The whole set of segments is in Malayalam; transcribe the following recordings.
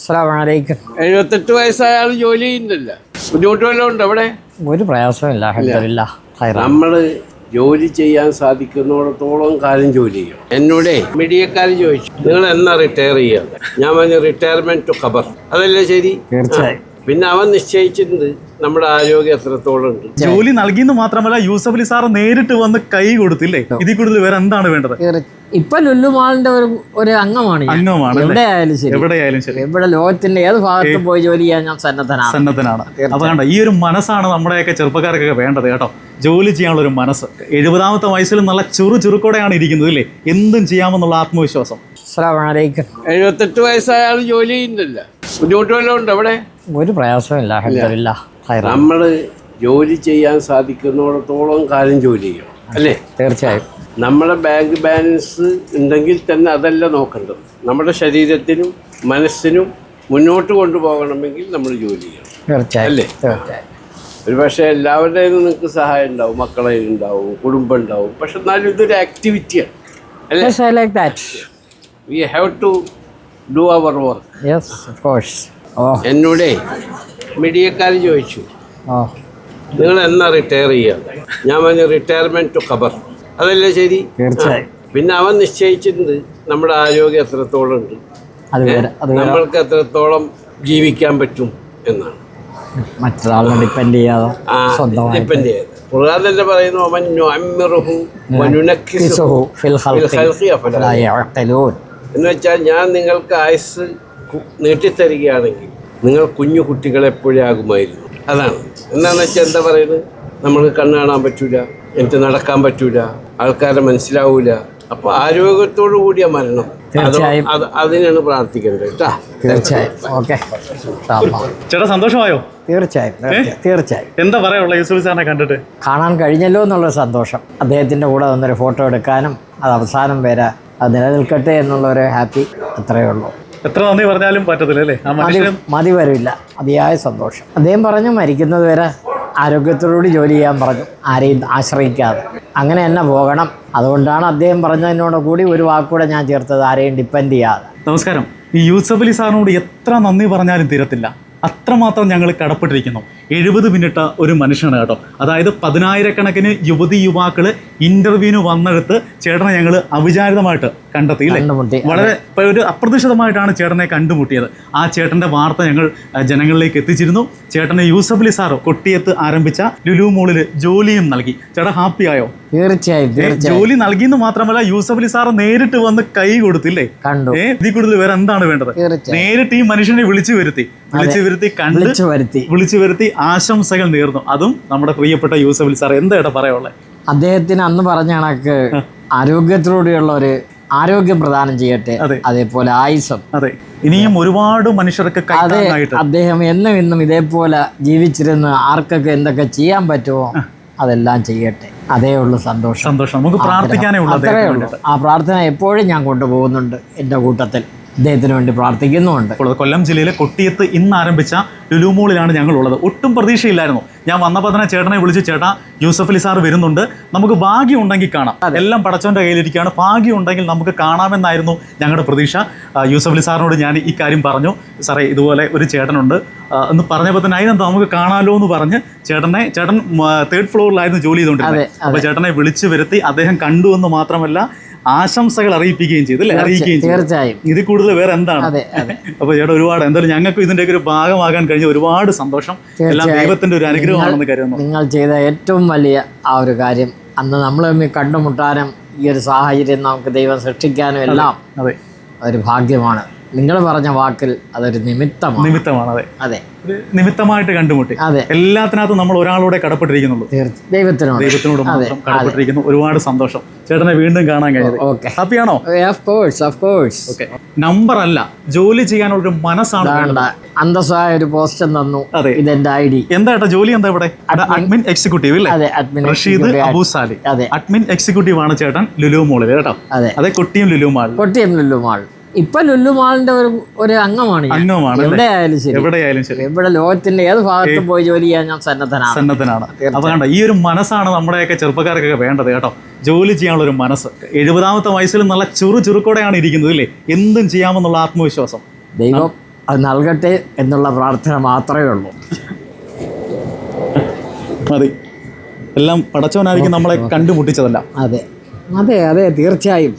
അസ്സലാമലൈക്കും. 78 വയസ്സായ ആൾ ജോലി ചെയ്യുന്നില്ല. ബുദ്ധിമുട്ട് വല്ലതും ഉണ്ട് അവിടെ? ഒരു പ്രയാസമില്ല, അൽഹംദുലില്ലാ. നമ്മള് ജോലി ചെയ്യാൻ സാധിക്കുന്നിടത്തോളം കാലം ജോലി ചെയ്യണം. എന്നോട് മീഡിയക്കാരൻ ചോദിച്ചു, നിങ്ങൾ എന്നാ റിട്ടയർ ചെയ്യാം? ഞാൻ പറഞ്ഞു റിട്ടയർമെന്റ് ടു ഖബർ. അതല്ലേ ശരി? തീർച്ചയായും. പിന്നെ അവൻ നിശ്ചയിച്ചിട്ടുണ്ട് നമ്മുടെ ആരോഗ്യം എത്രത്തോളം ഉണ്ട്. ജോലി നൽകിയെന്ന് മാത്രമല്ല യൂസഫ് അലി സാറ് നേരിട്ട് വന്ന് കൈ കൊടുത്തില്ലേ? ഇതിൽ കൂടുതൽ വേറെ എന്താണ് വേണ്ടത്? ഇപ്പൊ ലുലു മാളിന്റെ ഒരു അംഗമാണ്. എവിടെയായാലും ശരി, ഇവിടെ ലോകത്തിന്റെ ഏത് ഭാഗത്തും പോയി ജോലി ചെയ്യാൻ ഞാൻ സന്നദ്ധനാണ്. അപ്പൊ കണ്ട, ഈ ഒരു മനസ്സാണ് നമ്മുടെയൊക്കെ ചെറുപ്പക്കാർക്കൊക്കെ വേണ്ടത് കേട്ടോ. ജോലി ചെയ്യാനുള്ള ഒരു മനസ്സ്. 70-ാമത്തെ വയസ്സിൽ നല്ല ചുറുചുറുക്കോടെയാണ് ഇരിക്കുന്നത് അല്ലേ? എന്തും ചെയ്യാമെന്നുള്ള ആത്മവിശ്വാസം. 78 വയസ്സായ ആൾ ജോലി ചെയ്യുന്നില്ല. ബുദ്ധിമുട്ട് വല്ലതും ഉണ്ട് അവിടെ? ഒരു പ്രയാസമില്ല, അൽഹംദുലില്ലാ. നമ്മള് ജോലി ചെയ്യാൻ സാധിക്കുന്നിടത്തോളം കാലം ജോലി ചെയ്യണം, അല്ലേ? തീർച്ചയായും. നമ്മുടെ ബാങ്ക് ബാലൻസ് ഉണ്ടെങ്കിൽ തന്നെ അതല്ല നോക്കേണ്ടത്. നമ്മുടെ ശരീരത്തിനും മനസ്സിനും മുന്നോട്ട് കൊണ്ടുപോകണമെങ്കിൽ നമ്മൾ ജോലി ചെയ്യണം. തീർച്ചയായും. അല്ലേ? ഒരു പക്ഷേ എല്ലാവരുടെയും നിങ്ങൾക്ക് സഹായം ഉണ്ടാവും, മക്കളെ ഉണ്ടാവും, കുടുംബം ഉണ്ടാവും. പക്ഷെ എന്നാലും ഇതൊരു ആക്ടിവിറ്റിയാണ്, അല്ലേ? We have to do our work. എന്നോടേ മീഡിയക്കാരൻ ചോദിച്ചു, നിങ്ങൾ എന്നാ റിട്ടയർ ചെയ്യാം? ഞാൻ പറഞ്ഞു റിട്ടയർമെന്റ് ടു ഖബർ. അതല്ലേ ശരി? തീർച്ചയായും. പിന്നെ അവൻ നിശ്ചയിച്ചിട്ടുണ്ട് നമ്മുടെ ആരോഗ്യം എത്രത്തോളം ഉണ്ട്, നമ്മൾക്ക് എത്രത്തോളം ജീവിക്കാൻ പറ്റും എന്നാണ്. മറ്റൊരാളെ ഡിപ്പെൻഡ് ചെയ്യാതെ ഡിപ്പെൻഡ് ചെയ്ത് ഖുർആൻ തന്നെ പറയുന്നു, എന്ന് വെച്ചാൽ ഞാൻ നിങ്ങൾക്ക് ആയുസ് നീട്ടിത്തരികയാണെങ്കിൽ നിങ്ങൾ കുഞ്ഞു കുട്ടികളെപ്പോഴാകുമായിരുന്നു. അതാണ്. എന്താണെന്ന് വെച്ചാൽ എന്താ പറയുന്നത്, നമ്മൾക്ക് കണ്ണ് കാണാൻ പറ്റൂല, എനിക്ക് നടക്കാൻ പറ്റൂല, ആൾക്കാരെ മനസ്സിലാവൂല. അപ്പൊ ആരോഗ്യത്തോടു കൂടിയ മരണം, അതിനാണ് പ്രാർത്ഥിക്കേണ്ടത് കേട്ടാ. ചേട്ടാ സന്തോഷമായോ? തീർച്ചയായും. എന്താ പറയാനുള്ള യൂസഫ് സാറിനെ കണ്ടിട്ട്? കാണാൻ കഴിഞ്ഞല്ലോ എന്നുള്ള സന്തോഷം. അദ്ദേഹത്തിന്റെ കൂടെ വന്നൊരു ഫോട്ടോ എടുക്കാനും അത് അവസാനം വരെ അത് നിലനിൽക്കട്ടെ എന്നുള്ളൊരു ഹാപ്പി, അത്രയേ ഉള്ളൂ. എത്ര നന്ദി പറഞ്ഞാലും പറ്റത്തില്ല അല്ലേ? മതി വരില്ല. അതിയായ സന്തോഷം. അദ്ദേഹം പറഞ്ഞു മരിക്കുന്നത് വരെ ആരോഗ്യത്തോടുകൂടി ജോലി ചെയ്യാൻ പറഞ്ഞു, ആരെയും ആശ്രയിക്കാതെ. അങ്ങനെ തന്നെ പോകണം. അതുകൊണ്ടാണ് അദ്ദേഹം പറഞ്ഞതിനോട് കൂടി ഒരു വാക്കുകൂടെ ഞാൻ ചേർത്തത്, ആരെയും ഡിപ്പെൻഡ് ചെയ്യാതെ. നമസ്കാരം. ഈ യൂസഫ് അലി സാറിനോട് എത്ര നന്ദി പറഞ്ഞാലും തീരത്തില്ല. അത്രമാത്രം ഞങ്ങൾ കടപ്പെട്ടിരിക്കുന്നു. 70 മിനിറ്റ് ഒരു മനുഷ്യനാണ് കേട്ടോ. അതായത് 10,000-കണക്കിന് യുവതി യുവാക്കൾ ഇന്റർവ്യൂവിന് വന്നെടുത്ത് ചേട്ടനെ ഞങ്ങൾ അവിചാരിതമായിട്ട് കണ്ടെത്തിയില്ലേ? വളരെ ഒരു അപ്രതീക്ഷിതമായിട്ടാണ് ചേട്ടനെ കണ്ടുമുട്ടിയത്. ആ ചേട്ടന്റെ വാർത്ത ഞങ്ങൾ ജനങ്ങളിലേക്ക് എത്തിച്ചിരുന്നു. ചേട്ടന് യൂസഫ് അലി സാർ കൊട്ടിയത്ത് ആരംഭിച്ച ലുലു മോളിൽ ജോലിയും നൽകി. ചേട്ടാ ഹാപ്പിയായോ? തീർച്ചയായും. ജോലി നൽകിയെന്ന് മാത്രമല്ല യൂസഫ് അലി സാർ നേരിട്ട് വന്ന് കൈ കൊടുത്തില്ലേ? ഇതിൽ കൂടുതൽ വേറെ എന്താണ് വേണ്ടത്? നേരിട്ട് ഈ മനുഷ്യനെ വിളിച്ചു വരുത്തി ആശംസകൾ നേർന്നു. അതും നമ്മുടെ പ്രിയപ്പെട്ട യൂസഫ് അലി സാർ. എന്താ പറയാനുള്ളത്? അദ്ദേഹത്തിന് അന്ന് പറഞ്ഞ കണക്ക് ആരോഗ്യത്തിലൂടെയുള്ള ഒരു ആരോഗ്യം പ്രദാനം ചെയ്യട്ടെ, അതേപോലെ ആയുസം. അതെ, ഇനിയും ഒരുപാട് മനുഷ്യർക്ക് അദ്ദേഹം എന്നും ഇതേപോലെ ജീവിച്ചിരുന്ന് ആർക്കൊക്കെ എന്തൊക്കെ ചെയ്യാൻ പറ്റുമോ അതെല്ലാം ചെയ്യട്ടെ. അതേ ഉള്ളൂ സന്തോഷം. നമുക്ക് പ്രാർത്ഥിക്കാനേ ഉള്ളൂ. ആ പ്രാർത്ഥന എപ്പോഴും ഞാൻ കൊണ്ടുപോകുന്നുണ്ട്. എൻ്റെ കൂട്ടത്തിൽ അദ്ദേഹത്തിന് വേണ്ടി പ്രാർത്ഥിക്കുന്നുമുണ്ട്. കൊല്ലം ജില്ലയിലെ കൊട്ടിയത്ത് ഇന്ന് ആരംഭിച്ച ലുലു മോളിലാണ് ഞങ്ങളുള്ളത്. ഒട്ടും പ്രതീക്ഷയില്ലായിരുന്നു. ഞാൻ വന്നപ്പോൾ തന്നെ ചേട്ടനെ വിളിച്ചു, ചേട്ടാ യൂസഫ് അലി സാർ വരുന്നുണ്ട്, നമുക്ക് ഭാഗ്യം ഉണ്ടെങ്കിൽ കാണാം. എല്ലാം പടച്ചോൻ്റെ കയ്യിലിരിക്കുകയാണ്, ഭാഗ്യം ഉണ്ടെങ്കിൽ നമുക്ക് കാണാമെന്നായിരുന്നു ഞങ്ങളുടെ പ്രതീക്ഷ. യൂസഫ് അലി സാറിനോട് ഞാൻ ഈ കാര്യം പറഞ്ഞു, സാറേ ഇതുപോലെ ഒരു ചേട്ടനുണ്ട് എന്ന് പറഞ്ഞപ്പോൾ തന്നെ അതിനെന്താ നമുക്ക് കാണാമല്ലോ എന്ന് പറഞ്ഞ് ചേട്ടൻ 3rd ഫ്ലോറിലായിരുന്നു ജോലി ചെയ്തുകൊണ്ടിരുന്നത്. അപ്പോൾ ചേട്ടനെ വിളിച്ചു വരുത്തി. അദ്ദേഹം കണ്ടു എന്ന് മാത്രമല്ല ആശംസകൾ അറിയിക്കുകയും ചെയ്തു അല്ലേ? തീർച്ചയായും. ഇതിൽ കൂടുതൽ വേറെ എന്താണ്? അപ്പൊ ചേട്ടാ ഒരുപാട് എന്തായാലും ഞങ്ങൾക്ക് ഇതിന്റെയൊക്കെ ഒരു ഭാഗമാകാൻ കഴിഞ്ഞ ഒരുപാട് സന്തോഷം. എല്ലാം ദൈവത്തിന്റെ ഒരു അനുഗ്രഹമാണെന്ന് കരുതുന്നു. നിങ്ങൾ ചെയ്ത ഏറ്റവും വലിയ ആ ഒരു കാര്യം, അന്ന് നമ്മൾ തമ്മിൽ കണ്ടുമുട്ടാനും ഈ ഒരു സാഹചര്യം നമുക്ക് ദൈവം സൃഷ്ടിക്കാനും എല്ലാം ഒരു ഭാഗ്യമാണ്. നിങ്ങൾ പറഞ്ഞ വാക്കിൽ അതൊരു നിമിത്തമാണ്. അതെ, നിമിത്തമായിട്ട് കണ്ടുമുട്ടി. എല്ലാത്തിനകത്തും നമ്മൾ ഒരാളോടെ കടപ്പെട്ടിരിക്കുന്നുള്ളൂ, ദൈവത്തിനോട് മാത്രം കടപ്പെട്ടിരിക്കുന്നു. ഒരുപാട് സന്തോഷം. ചേട്ടനെ വീണ്ടും കാണാൻ കഴിഞ്ഞത്. ഹാപ്പിയാണോ? നമ്പർ അല്ല, ജോലി ചെയ്യാനുള്ള മനസ്സാണ്. അന്തസ്സായ ഒരു പോസ്റ്റ് തന്നു. ഇതെന്റെ ID. എന്താ ജോലി? എന്താ ഇവിടെ? അഡ്മിൻ എക്സിക്യൂട്ടീവ് അല്ലേ? റഷീദ് അബൂസാലി അഡ്മിൻ എക്സിക്യൂട്ടീവ് ആണ് ചേട്ടൻ ലുലു മോളിൽ കേട്ടോ. അതെ, കൊട്ടിയം ലുലു മാൾ. ഇപ്പൊ ലുലു മാളിന്റെ ഒരു അംഗമാണ്. എവിടെയായാലും ശരി, ഇവിടെ ലോകത്തിന്റെ ഏത് ഭാഗത്തും പോയി ജോലി ചെയ്യാൻ ഞാൻ സന്നദ്ധനാണ്. അപ്പൊ കണ്ട, ഈ ഒരു മനസ്സാണ് നമ്മുടെയൊക്കെ ചെറുപ്പക്കാർക്കൊക്കെ വേണ്ടത് കേട്ടോ. ജോലി ചെയ്യാനുള്ള ഒരു മനസ്സ്. 70-ാമത്തെ വയസ്സിൽ നല്ല ചുറുചുറുക്കോടെയാണ് ഇരിക്കുന്നത് അല്ലേ? എന്തും ചെയ്യാമെന്നുള്ള ആത്മവിശ്വാസം. ദൈവം അത് നൽകട്ടെ എന്നുള്ള പ്രാർത്ഥന മാത്രമേ ഉള്ളൂ. മതി, എല്ലാം പടച്ചവനായിരിക്കും നമ്മളെ കണ്ടുമുട്ടിച്ചതല്ല. അതെ അതെ അതെ തീർച്ചയായും.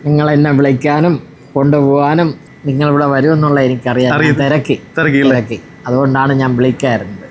നിങ്ങൾ എന്നെ വിളിക്കാനും കൊണ്ടുപോകാനും നിങ്ങളിവിടെ വരുമെന്നുള്ള എനിക്കറിയാം. തിരക്കി അതുകൊണ്ടാണ് ഞാൻ വിളിക്കാറുണ്ട്.